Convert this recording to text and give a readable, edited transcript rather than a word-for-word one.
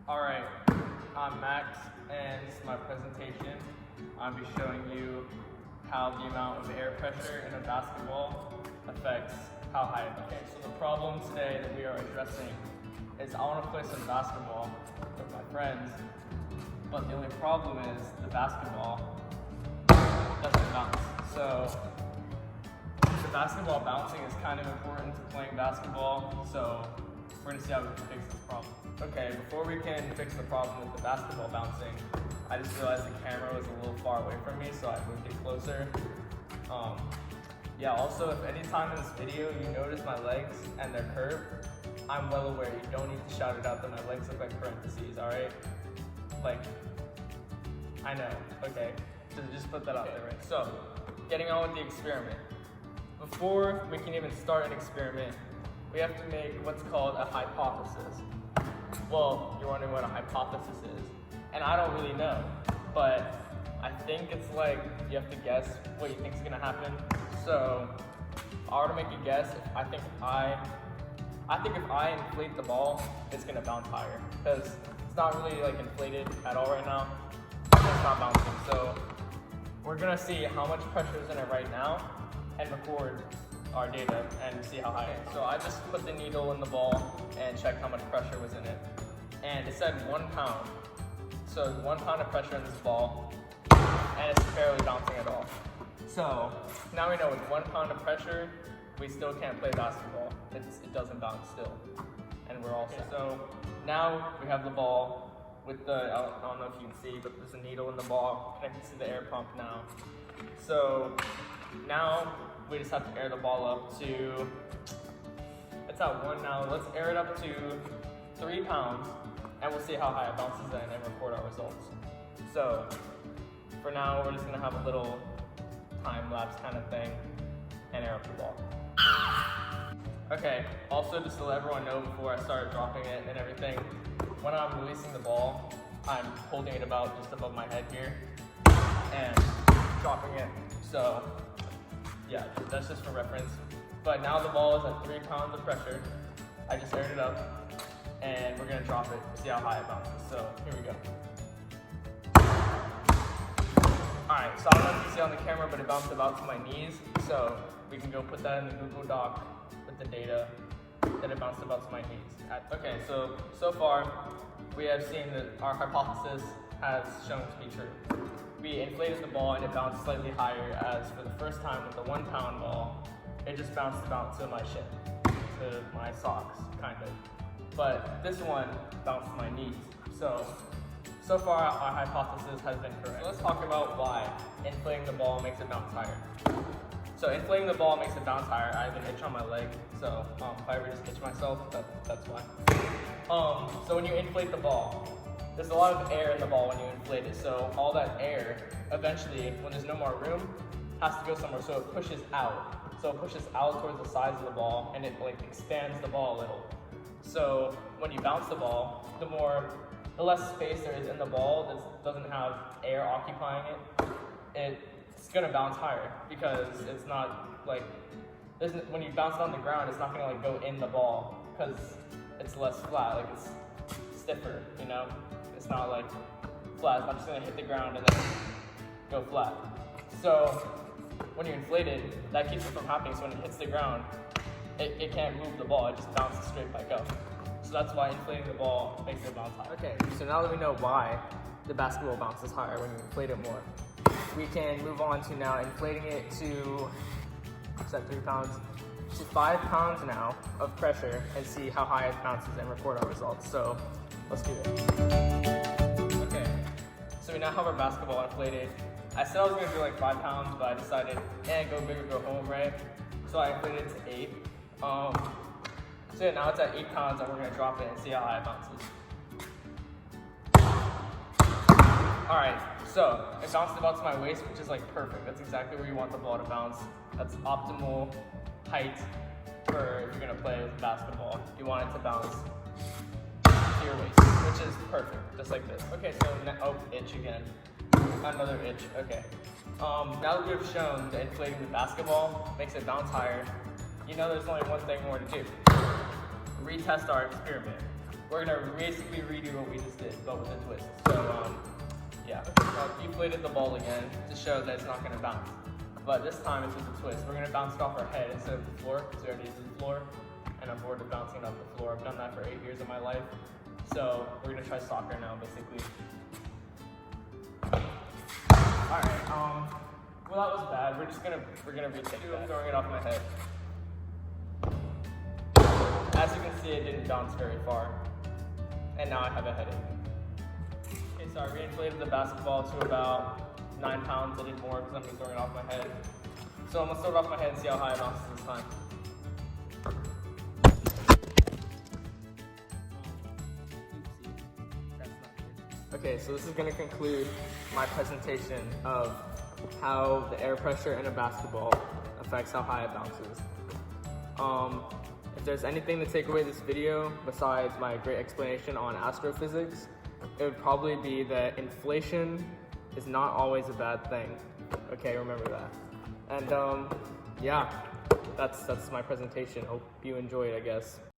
Alright, I'm Max, and this is my presentation. I'll be showing you how the amount of air pressure in a basketball affects how high it goes. Okay, so the problem today that we are addressing is I want to play some basketball with my friends, but the only problem is the basketball doesn't bounce. So the basketball bouncing is kind of important to playing basketball, so we're going to see how we can fix this problem. Okay, before we can fix the problem with the basketball bouncing, I just realized the camera was a little far away from me, so I moved it closer. Yeah, also, if any time in this video you notice my legs and they're curved, I'm well aware. You don't need to shout it out that my legs look like parentheses, alright? Like, I know, okay? So just put that out there, right? So, getting on with the experiment. Before we can even start an experiment, we have to make what's called a hypothesis. Well, you're wondering what a hypothesis is, and I don't really know, but I think it's like you have to guess what you think is gonna happen. So, if I were to make a guess, I think if I inflate the ball, it's gonna bounce higher, because it's not really like inflated at all right now. It's not bouncing. So, we're gonna see how much pressure is in it right now, and record our data and see how high it is. So I just put the needle in the ball and checked how much pressure was in it. And it said 1 pound. So 1 pound of pressure in this ball, and it's barely bouncing at all. So now we know with 1 pound of pressure, we still can't play basketball. It doesn't bounce still. And we're all set. So now we have the ball with the, I don't know if you can see, but there's a needle in the ball connected to the air pump now. So now we just have to air the ball up to, it's at 1 now, let's air it up to 3 pounds, and we'll see how high it bounces in and record our results. So, for now, we're just gonna have a little time-lapse kind of thing, and air up the ball. Okay, also just to let everyone know before I start dropping it and everything, when I'm releasing the ball, I'm holding it about just above my head here, and dropping it, so yeah, that's just for reference. But now the ball is at 3 pounds of pressure. I just aired it up, and we're gonna drop it to see how high it bounces. So here we go. Alright, so I don't know if you see on the camera, but it bounced about to my knees. So we can go put that in the Google Doc with the data that it bounced about to my knees. Okay, so far we have seen that our hypothesis has shown to be true. We inflated the ball and it bounced slightly higher, as for the first time with the 1 pound ball, it just bounced about to my shin, to my socks, kind of. But this one bounced to my knees. So far our hypothesis has been correct. So let's talk about why inflating the ball makes it bounce higher. So inflating the ball makes it bounce higher. I have an itch on my leg, so if I ever just itch myself, that's why. So when you inflate the ball, there's a lot of air in the ball when you inflate it, so all that air, eventually, when there's no more room, has to go somewhere, so it pushes out. So it pushes out towards the sides of the ball, and it like expands the ball a little. So when you bounce the ball, the less space there is in the ball that doesn't have air occupying it, it's gonna bounce higher, because it's not like, when you bounce it on the ground, it's not gonna like go in the ball, because it's less flat, like it's stiffer, you know? It's not like flat, it's not just gonna hit the ground and then go flat. So when you inflate it, that keeps it from happening, so when it hits the ground, it can't move the ball, it just bounces straight back up. So that's why inflating the ball makes it bounce higher. Okay, so now that we know why the basketball bounces higher when you inflate it more, we can move on to now inflating it to, what's that, 3 pounds? To 5 pounds now of pressure, and see how high it bounces and record our results. So let's do it. Okay, so we now have our basketball inflated. I said I was gonna do like 5 pounds, but I decided, go big or go home, right? So I inflated it to 8. So yeah, now it's at 8 pounds, and we're gonna drop it and see how high it bounces. Alright, so it bounced about to my waist, which is like perfect. That's exactly where you want the ball to bounce. That's optimal height for if you're gonna play with basketball. You want it to bounce to your waist, which is perfect, just like this. Okay, so itch again. Another itch, okay. Now that we've shown that inflating the basketball makes it bounce higher, you know there's only one thing more to do. Retest our experiment. We're gonna basically redo what we just did. but with a twist. So yeah, I deflated the ball again to show that it's not going to bounce. But this time it's with a twist. We're going to bounce it off our head instead of the floor, because we already used the floor. And I'm bored of bouncing off the floor. I've done that for 8 years of my life. So we're going to try soccer now, basically. Alright, well that was bad. We're gonna retake that. I'm throwing it off my head. As you can see, it didn't bounce very far. And now I have a headache. Okay, so I reinflated the basketball to about 9 pounds. I did more because I'm just throwing it off my head. So I'm gonna throw it off my head and see how high it bounces this time. Okay, so this is going to conclude my presentation of how the air pressure in a basketball affects how high it bounces. If there's anything to take away this video besides my great explanation on astrophysics, it would probably be that inflation is not always a bad thing. Okay, remember that. And yeah, that's my presentation. Hope you enjoyed, I guess.